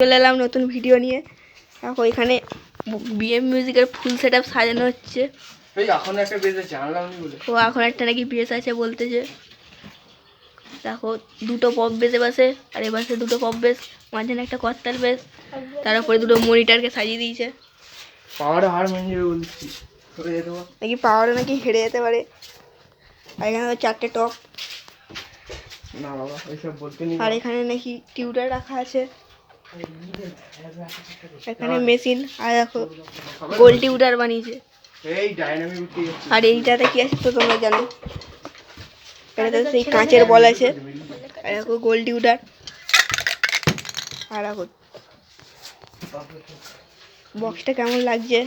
চলে এলাম নতুন ভিডিও নিয়ে। দেখো এখানে বিএম মিউজিকের ফুল সেটআপ সাজানো হচ্ছে। এখন একটা বেস আছে জানলাম নি বলে। ও এখন একটা নাকি বেস আছে বলতেছে। দেখো দুটো পপ বেস পাশে আর এ পাশে দুটো পপ বেস, মাঝখানে একটা কর্তাল বেস, তার উপরে দুটো মনিটরকে সাজিয়ে দিয়েছে। পাওয়ার হার মেনে বলছি সরে যেতে পারে নাকি পাওয়ারে নাকি হেরে যেতে পারে। আর এখানে চারটে টপ। না বাবা এইসব বলতে নেই। আর এখানে নাকি টিউটার রাখা আছে। এখানে মেশিন আর দেখো গোল টিউটার বানিয়েছে। এই ডাইনামিক উঠে যাচ্ছে। আর এইটাতে কি আছে তো তোমরা জানো, এটাতে সেই কাঁচের বল আছে। আর দেখো গোল টিউটার। আর দেখো বক্সটা কেমন লাগছে।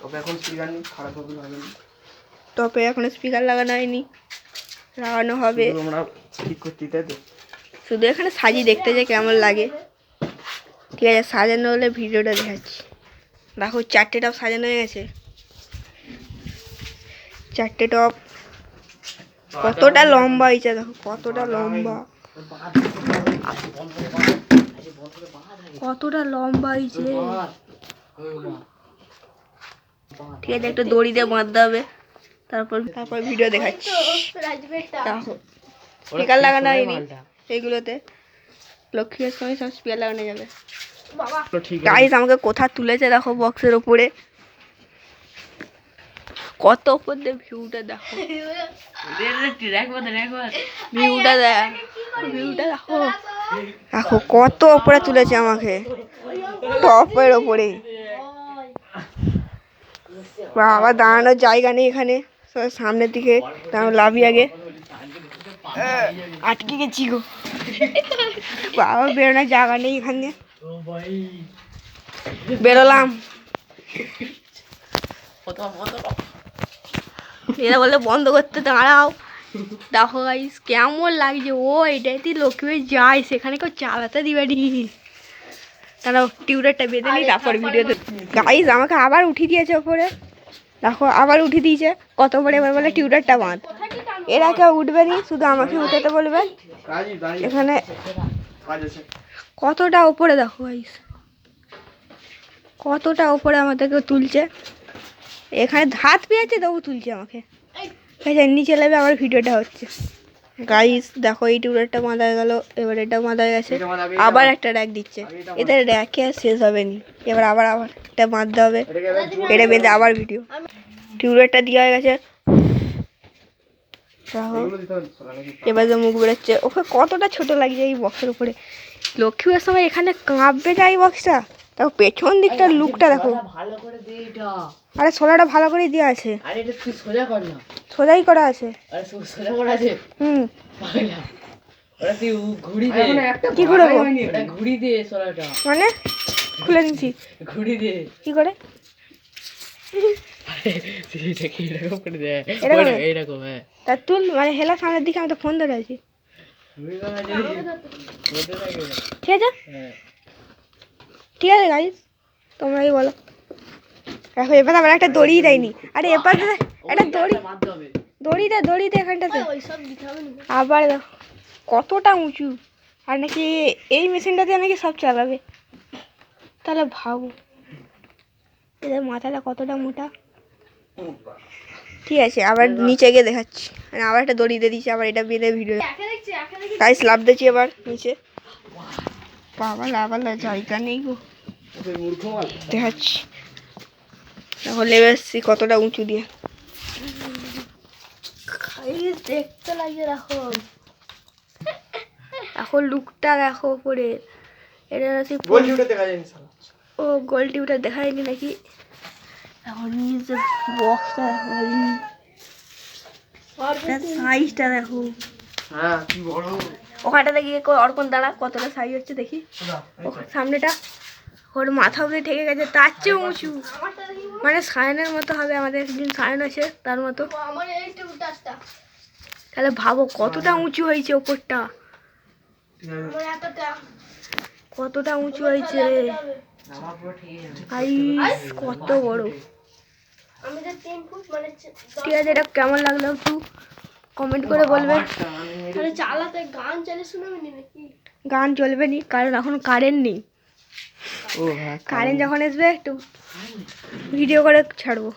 তবে এখন স্পিকার নেই, খারাপ হবে ভালো। টপে এখন স্পিকার লাগানো হয়নি, লাগানো হবে। আমরা ঠিক করছি তাই তো। শুধু এখানে সাজিয়ে দেখতে যে কেমন লাগে। ঠিক আছে, সাজানো হলে ভিডিওটা দেখাচ্ছি। দেখো চারটে টপ সাজানো হয়ে গেছে। চারটে টপ কতটা লম্বা হয়েছে, দেখো কতটা লম্বা, কতটা লম্বা হয়েছে। ঠিক আছে, একটা দড়ি দিয়ে বাঁধতে হবে। তারপর ভিডিও দেখাচ্ছি। দেখো স্পিকার লাগানো হয়নি এইগুলোতে, লক্ষ্মীর সময় সব স্পিকার লাগানো যাবে। গাইস আমাকে কোথা তুলেছে দেখো বক্সের ওপরে, কত ওপর দিয়ে ভিউটা দেখো। ভিউটা দেখো, দেখো কত ওপরে তুলেছে আমাকে, টপের ওপরে। বাবা দাঁড়ানোর জায়গা নেই এখানে, সামনের দিকে লাভি আগে আটকে গেছি গো। বাবা বেরোনোর জায়গা নেই এখানে, বেরোলাম। এরা বলে বন্ধ করতে, দাঁড়াও। দেখো গাইস কেমন লাগছে। ও এটাই লক্ষ্মী যায়, সেখানে কেউ চালাতে দিবে নি। তারা টিউটারটা বেঁধে নি, তারপর ভিডিও। গাইস আমাকে আবার উঠিয়ে দিয়েছে ওপরে, দেখো আবার উঠিয়ে দিয়েছে। কত করে এবার বলে টিউটারটা বাঁধ। এরা কেউ উঠবে নি, শুধু আমাকে উঠাতে বলবে। এখানে কতটা ওপরে দেখো গাইস, কতটা ওপরে আমাদেরকে তুলছে। এখানে হাত পেয়েছে তবু তুলছে আমাকে। নিচে নেবে আবার ভিডিওটা হচ্ছে। গাইস দেখো এই টিউটারটা বাঁধা হয়ে গেল, এবার এটা বাঁধা হয়ে গেছে। আবার একটা র্যাক দিচ্ছে, এদের র্যাকে আর শেষ হবে নি। এবার আবার এটা বাঁধতে হবে, এটা বেঁধে আবার ভিডিও। টিউটারটা দেওয়া হয়ে গেছে। এবার যে মুখ বেরোচ্ছে, ওকে কতটা ছোট লাগছে এই বক্সের উপরে। লক্ষ্মীর সময় এখানে কাঁপবে যায় এই বক্সটা। দেখো পেছন দিকটার লুকটা দেখো। আরে সোলাটা ভালো করে দেওয়া আছে। আরে এটা তুই সোজা কর না। সোজাই করা আছে। আরে সোজা করা আছে। পাগলা। ওটা তুই ঘুড়ি দে। কি ঘুরাবো? ওটা ঘুড়ি দে সোলাটা। মানে খুলে নিছি। ঘুড়ি দে। কি করে? আরে তুই কি এরকম করে দে। এইরকম হ্যাঁ। তা তুল মানে হেলা সামনের দিকে, আমি তো ফোন ধরে আছি। ঠিক আছে ঠিক আছে গাইস, তোমরাই বলো। দেখো এবার আবার একটা দড়ি দেয়নি। আরে এবার একটা দড়িতে এখানটাতে আবার দেখো কতটা উঁচু। আর নাকি এই মেশিনটা দিয়ে নাকি সব চালাবে। তাহলে ভাবো এদের মাথাটা কতটা মোটা। ঠিক আছে আবার নিচে গিয়ে দেখাচ্ছি। আবার একটা দড়ি দিয়ে দিচ্ছি, আবার এটা বেঁধে ভিডিও। গাইস লাফ দিচ্ছি এবার নিচে। বাবা লাভার জায়গা নেই গো, দেখাচ্ছি। দেখো লেবে এসছি কতটা উঁচু দিয়ে। দেখতে লাগে দেখো, এখন লুকটা দেখো উপরে। এটা নাকি ও গোল টিউটার দেখা যায়নি নাকি। এখন নিচে বক্সটা সাইজটা দেখো। হ্যাঁ কি বড়। ওখানটাতে গিয়ে অর্পণ দাঁড়া, কতটা সাইজ হচ্ছে দেখি। সামনেটা ওর মাথা অব্দি ঠেকে গেছে, তার চেয়ে উঁচু। মানে সায়নের মতো হবে, আমাদের একদিন সায়ন আছে তার মতো। তাহলে ভাবো কতটা উঁচু হয়েছে ওপরটা, কতটা উঁচু হয়েছে। কত বড়। ঠিক আছে, এটা কেমন লাগলো একটু কমেন্ট করে বলবেন। গান চলবে নি কারণ এখন কারেন্ট নেই। ও হ্যাঁ কারেন্ট যখন আসবে একটু ভিডিও করে ছাড়বো।